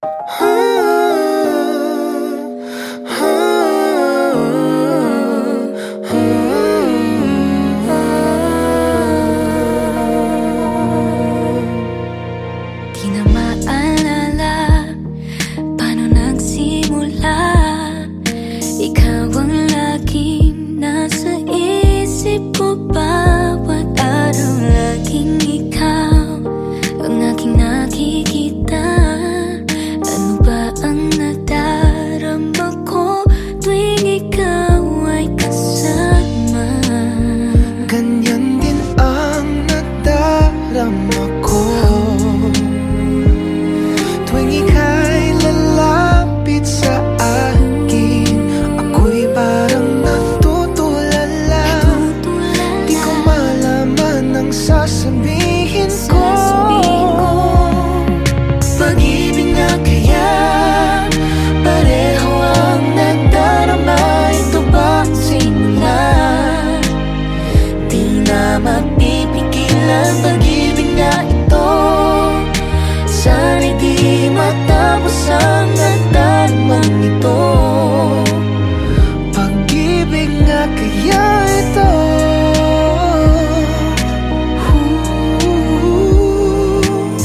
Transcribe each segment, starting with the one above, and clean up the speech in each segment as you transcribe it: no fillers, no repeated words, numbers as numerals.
Di na maalala paano nagsimula. Ikaw ang laging nasa isip ko, bawat araw laging ikaw ang aking nakikita. Ano ba ang nadarama ko tuwing ikaw ay kasama? Ganyan din ang nadarama ko tuwing ika'y lalapit sa akin. Ako'y parang natutulala, di ko malaman ang sasabihin ko. Pag-ibig na kaya pareho ang nadarama. Ito ba ang simula? Di na mapipigil ang pag-ibig na ito. Sana'y di matapos ang nadaramang ito. Pag-ibig nga kaya ito.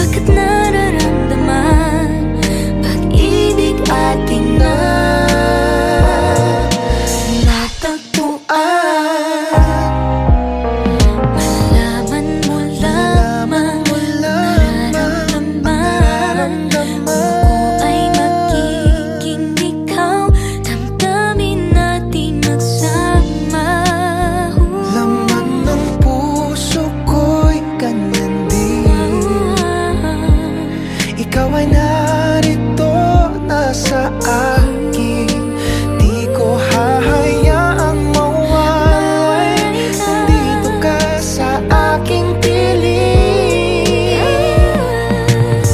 Bakit nararamdaman pag-ibig ating natagpuan? Malaman mo lamang nararamdaman ko ay magiging ikaw. Damdamin natin magsama. Laman ng puso ko'y ganyan din. Ikaw ay narito, nasa akin. Di ko hahayaang mawalay. Nandito ka sa aking piling.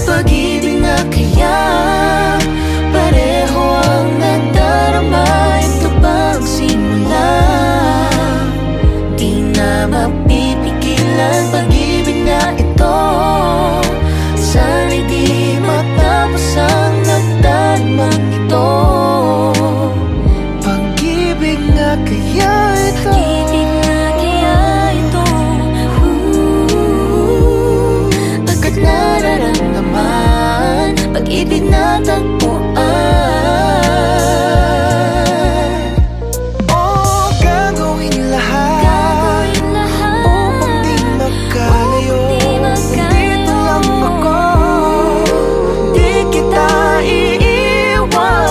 Pag-ibig na kaya pareho ang nadarama. Ito ba ang simula? Di na mapipigil ang pag-ibig na ito. Sana'y di matapos ang nagdaramang ito. Pag-ibig nga kaya ito. Pag-ibig na kaya ito. Bakit nararamdaman pag-ibig na tagpuan? Oh, gagawin lahat upang di magkalayo. Dito lang ako, di kita iiwan.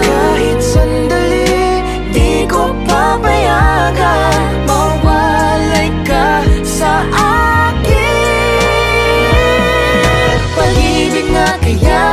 Kahit sandali, di ko papayagan mawalay ka sa akin. Pag-ibig nga kaya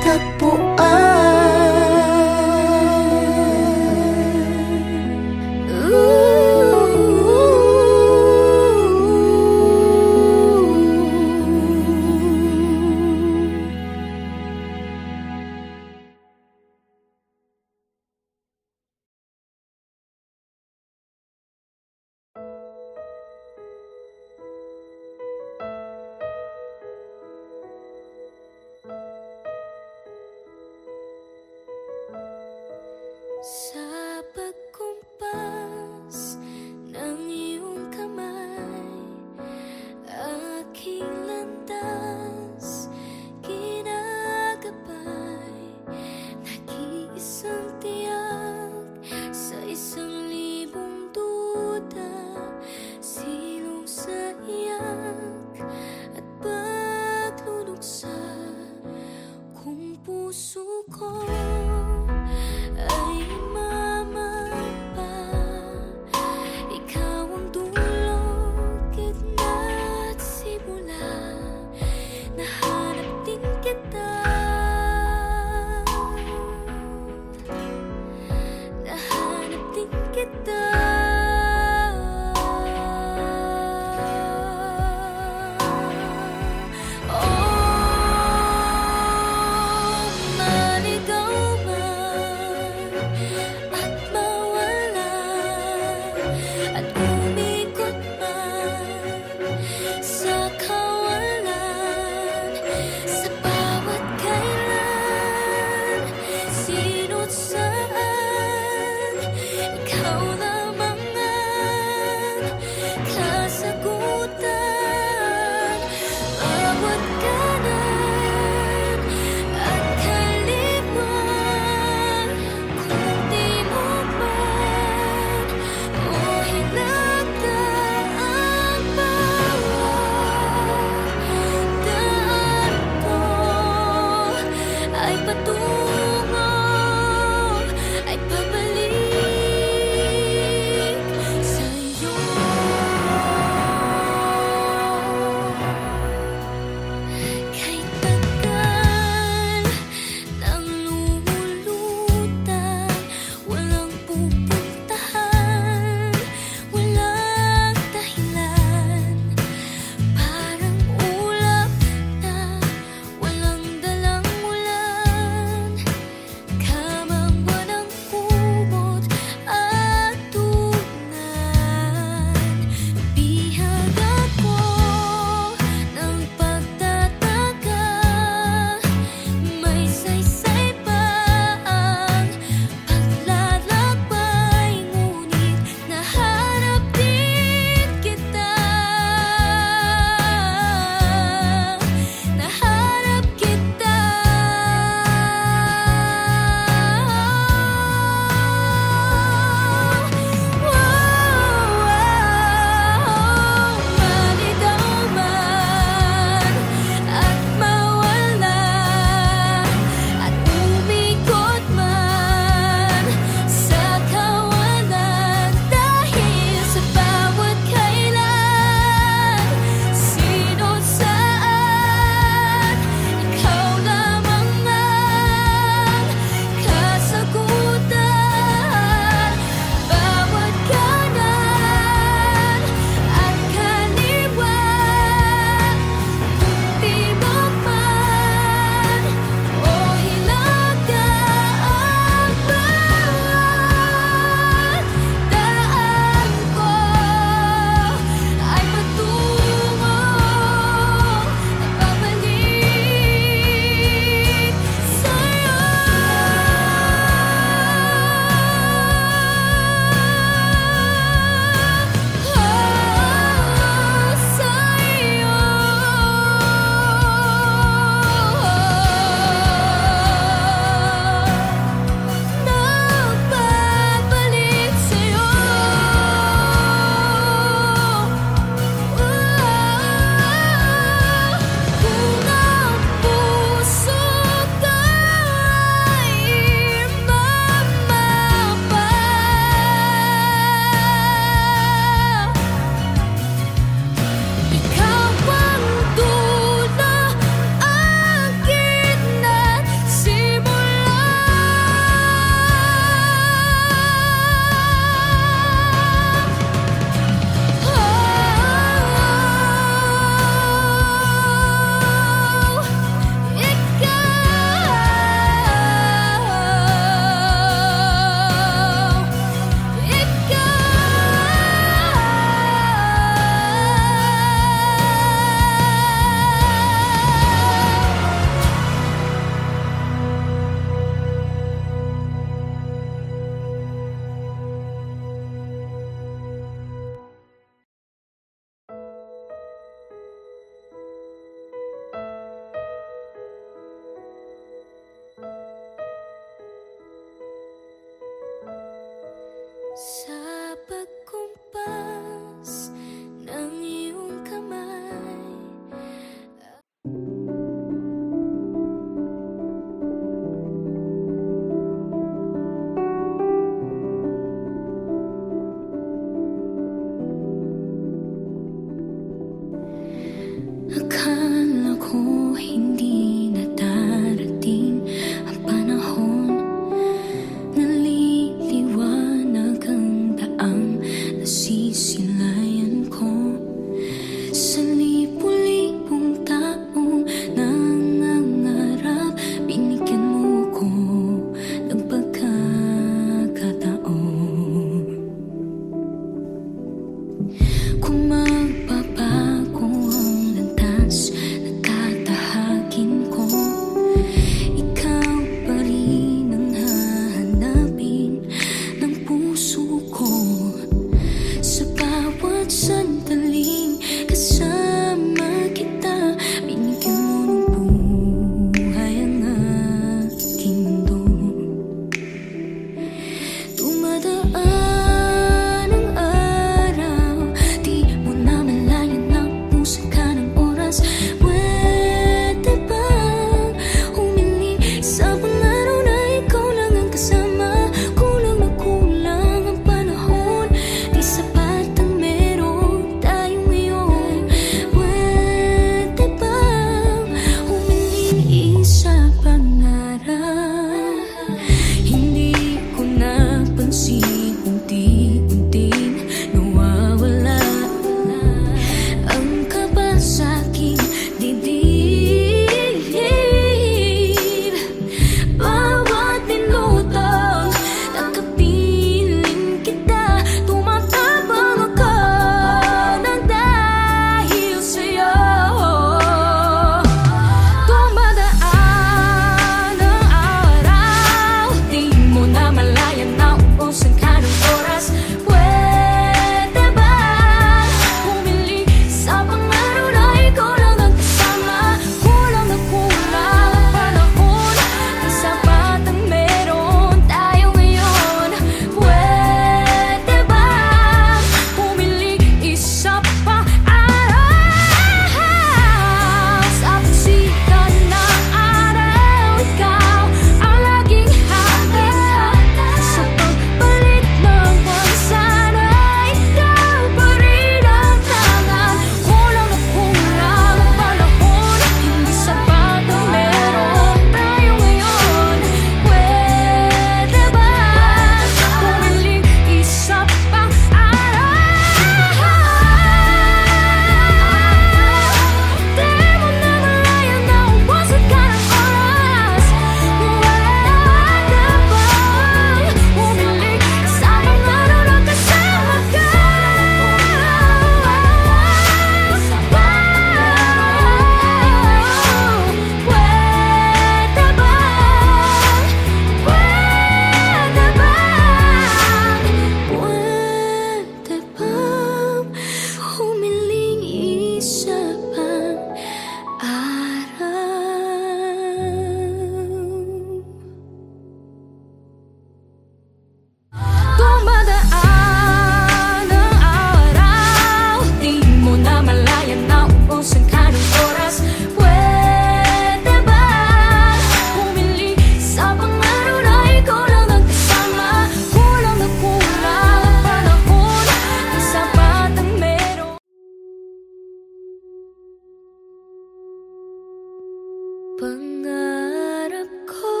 Pangarap ko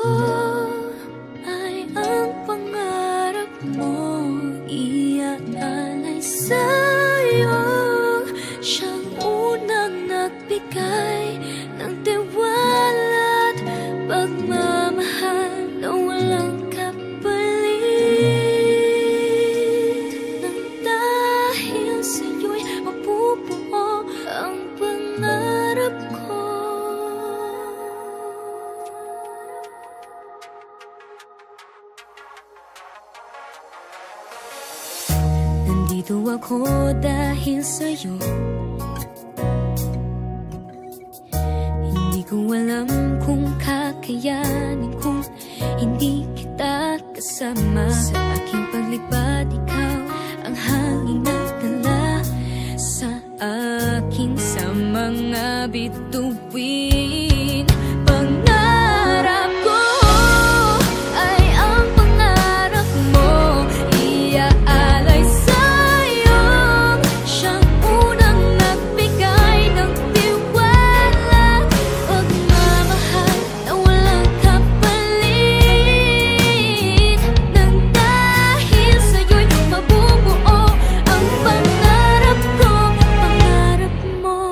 ay ang pangarap mo, iaalay sa'yo. Siyang unang nagbigay ng tiwala at pagmamahal na walang kapalit. Nang dahil sa'yo'y mabubuo ang pangarap ko. Nandito ako dahil sa'yo. Hindi ko alam kung kakayanin kung hindi kita kasama. Sa aking paglipad, ikaw ang hangin na dala sa akin sa mga bituin. Pangarap ko ay ang pangarap mo, iaalay sa'yo. Siyang unang nagbigay ng tiwala, pagmamahal na walang kapalit. Nang dahil sa'yo'y mabubuo ang pangarap ko, pangarap mo.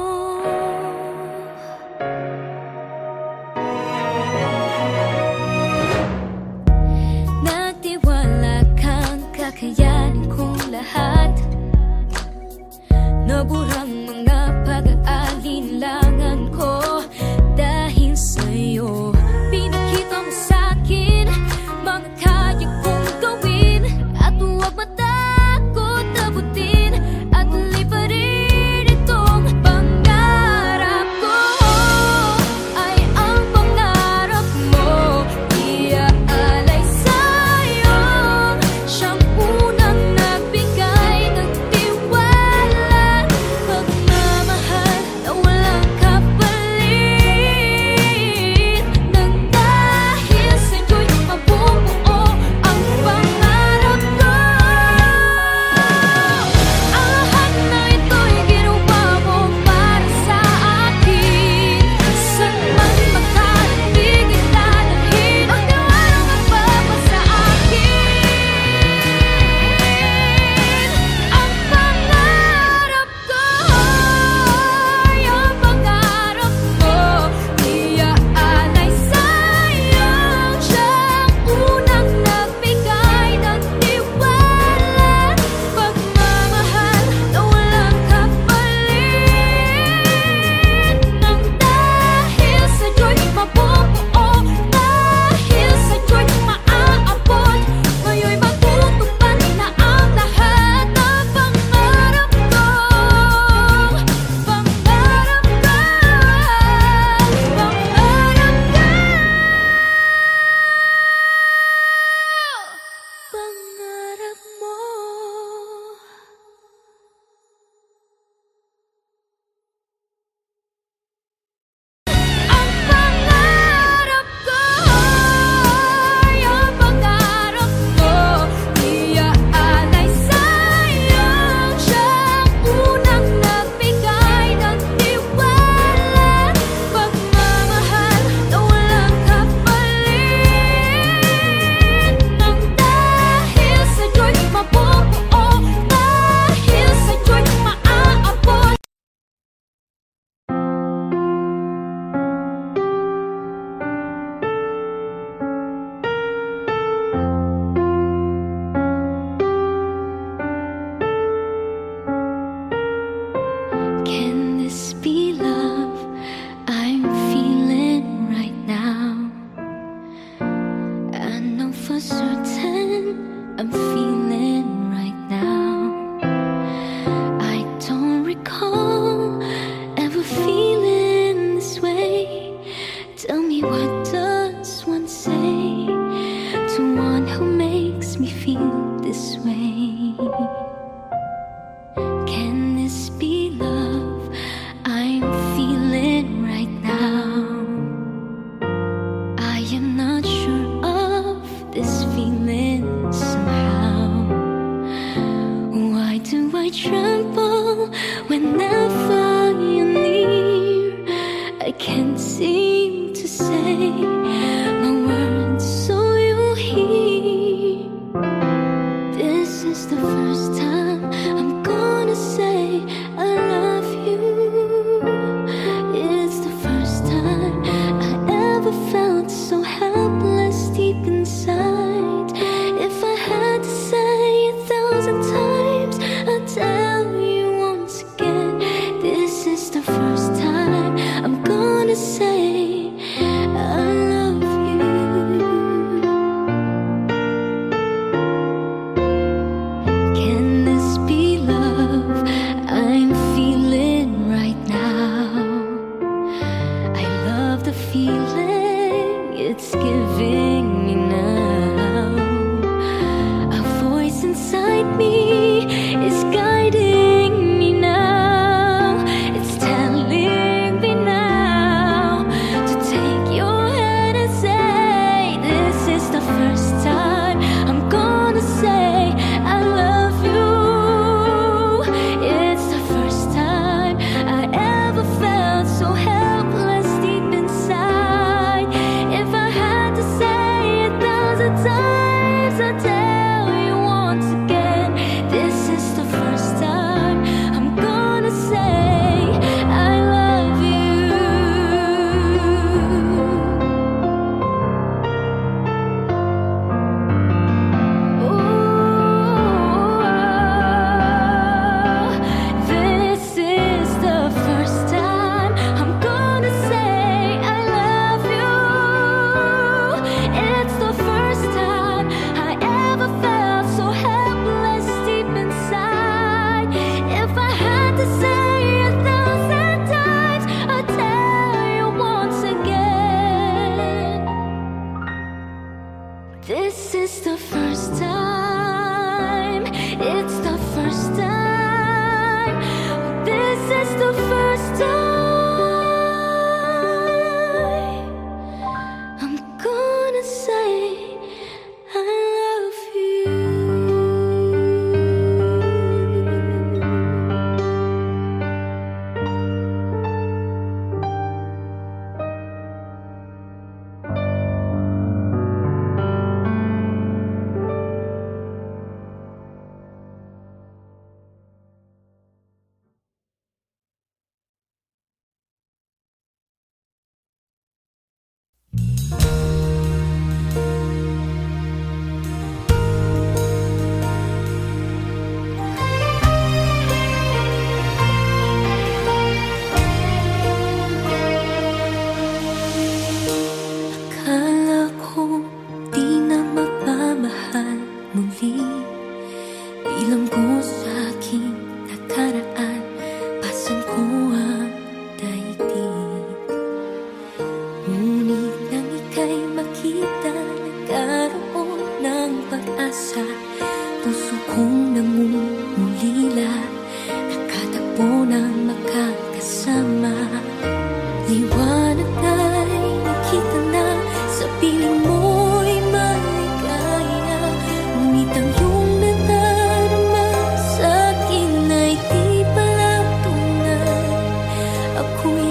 kasama. Liwanag ay nakita na, sa piling mo'y maligaya. Ngunit ang iyong nadarama sa'kin ay di pala tunay. Ako'y